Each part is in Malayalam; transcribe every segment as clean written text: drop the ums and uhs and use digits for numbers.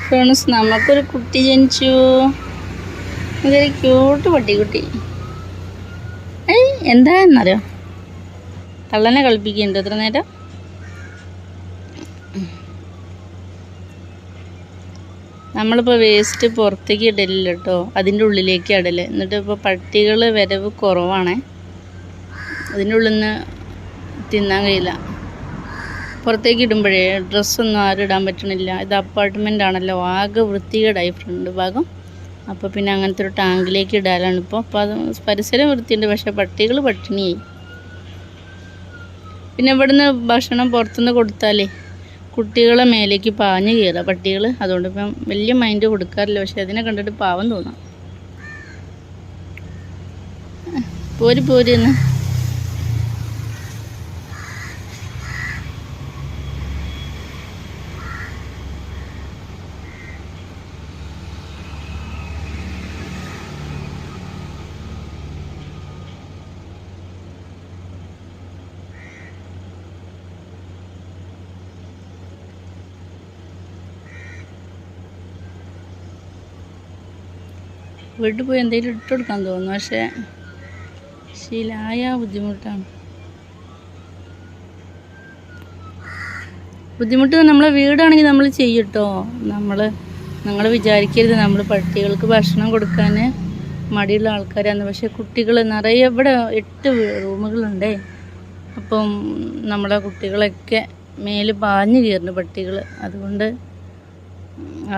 ഫ്രണ്ട്സ്, നമുക്കൊരു കുട്ടി ജനിച്ചു. ഇതൊരു ക്യൂട്ട് പട്ടിക്കുട്ടി. എന്താണെന്നറിയോ, തള്ളനെ കളിപ്പിക്കുന്നുണ്ട് എത്ര നേരം. നമ്മളിപ്പോൾ വേസ്റ്റ് പുറത്തേക്ക് ഇടലില്ല കേട്ടോ, അതിൻ്റെ ഉള്ളിലേക്ക് ഇടല്. എന്നിട്ട് ഇപ്പോൾ പട്ടികൾ വരവ് കുറവാണ്, അതിൻ്റെ ഉള്ളിൽ നിന്ന് തിന്നാൻ കഴിയില്ല. പുറത്തേക്ക് ഇടുമ്പോഴേ ഡ്രസ്സൊന്നും ആരും ഇടാൻ പറ്റണില്ല. ഇത് അപ്പാർട്ട്മെൻ്റ് ആണല്ലോ, ആകെ വൃത്തികേടായി ഫ്രണ്ട് ഭാഗം. അപ്പോൾ പിന്നെ അങ്ങനത്തെ ഒരു ടാങ്കിലേക്ക് ഇടാനാണ് ഇപ്പോൾ. അപ്പോൾ അത് പരിസരം വൃത്തിയുണ്ട്, പക്ഷേ പട്ടികൾ പട്ടിണിയായി. പിന്നെ ഇവിടുന്ന് ഭക്ഷണം പുറത്തുനിന്ന് കൊടുത്താലേ കുട്ടികളെ മേലേക്ക് പാഞ്ഞ് കയറുക പട്ടികൾ. അതുകൊണ്ട് ഇപ്പം വലിയ മൈൻഡ് കൊടുക്കാറില്ല, പക്ഷെ അതിനെ കണ്ടിട്ട് പാവം തോന്നാം. പോരുന്ന് വീട്ടിൽ പോയി എന്തെങ്കിലും ഇട്ട് കൊടുക്കാൻ തോന്നുന്നു, പക്ഷേ ശീലായ ബുദ്ധിമുട്ടാണ്. ബുദ്ധിമുട്ട് നമ്മളെ വീടാണെങ്കിൽ നമ്മൾ ചെയ്യും കേട്ടോ. നിങ്ങൾ വിചാരിക്കരുത് നമ്മൾ പട്ടികൾക്ക് ഭക്ഷണം കൊടുക്കാൻ മടിയുള്ള ആൾക്കാരാണ്. പക്ഷേ കുട്ടികൾ നിറയെ, ഇവിടെ 8 റൂമുകളുണ്ടേ. അപ്പം നമ്മളെ കുട്ടികളൊക്കെ മേല് പാഞ്ഞു കയറുന്നു പട്ടികൾ. അതുകൊണ്ട്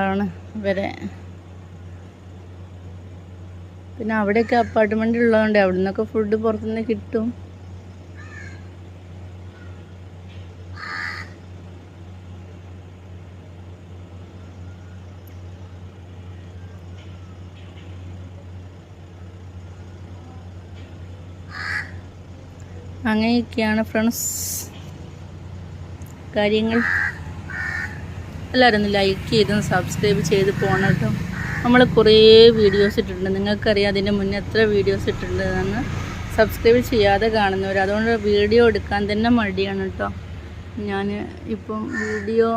ആണ് ഇവരെ. പിന്നെ അവിടെയൊക്കെ അപ്പാർട്ട്മെൻ്റ് ഉള്ളതുകൊണ്ട് അവിടെ നിന്നൊക്കെ ഫുഡ് പുറത്തുനിന്ന് കിട്ടും. അങ്ങനെയൊക്കെയാണ് ഫ്രണ്ട്സ് കാര്യങ്ങൾ. എല്ലാവരും ഒന്ന് ലൈക്ക് ചെയ്ത് സബ്സ്ക്രൈബ് ചെയ്ത് പോകണം കേട്ടോ. നമ്മൾ കുറേ വീഡിയോസ് ഇട്ടിട്ടുണ്ട്, നിങ്ങൾക്കറിയാം അതിൻ്റെ മുന്നേ എത്ര വീഡിയോസ് ഇട്ടിട്ടുണ്ടെന്ന്. സബ്സ്ക്രൈബ് ചെയ്യാതെ കാണുന്നവർ, അതുകൊണ്ട് വീഡിയോ എടുക്കാൻ തന്നെ മടിയാണ് കേട്ടോ. ഞാൻ ഇപ്പം വീഡിയോ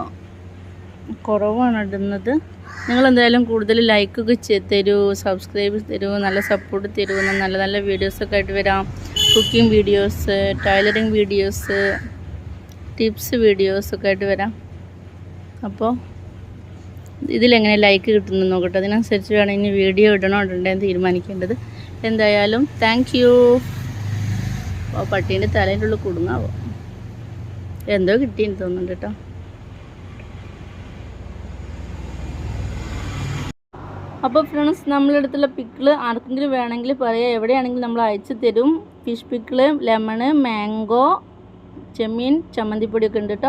കുറവാണ് ഇടുന്നത്. നിങ്ങളെന്തായാലും കൂടുതൽ ലൈക്കൊക്കെ തരൂ, സബ്സ്ക്രൈബ് തരൂ, നല്ല സപ്പോർട്ട് തരൂ. നല്ല നല്ല വീഡിയോസൊക്കെ ആയിട്ട് വരാം. Cooking videos, tailoring videos, tips വീഡിയോസൊക്കെ ആയിട്ട് വരാം. അപ്പോൾ ഇതിലെങ്ങനെ ലൈക്ക് കിട്ടുന്നു നോക്കട്ടെ, അതിനനുസരിച്ച് വേണം ഇനി വീഡിയോ ഇടണോ ഇടണ്ടെന്ന് തീരുമാനിക്കേണ്ടത്. എന്തായാലും താങ്ക് യു. അപ്പോൾ പട്ടീൻ്റെ തലേൻ്റെ ഉള്ളിൽ കുടുങ്ങാവോ, എന്തോ കിട്ടിയെന്ന് തോന്നുന്നുണ്ട് കേട്ടോ. അപ്പോൾ ഫ്രണ്ട്സ്, നമ്മളെടുത്തുള്ള പിക്കിള് ആർക്കെങ്കിലും വേണമെങ്കിൽ പറയാം, എവിടെയാണെങ്കിലും നമ്മൾ അയച്ചു തരും. ഫിഷ് പിക്കിള്, ലെമണ്, മാംഗോ, ചെമ്മീൻ, ചമ്മന്തിപ്പൊടിയൊക്കെ ഉണ്ട് കേട്ടോ.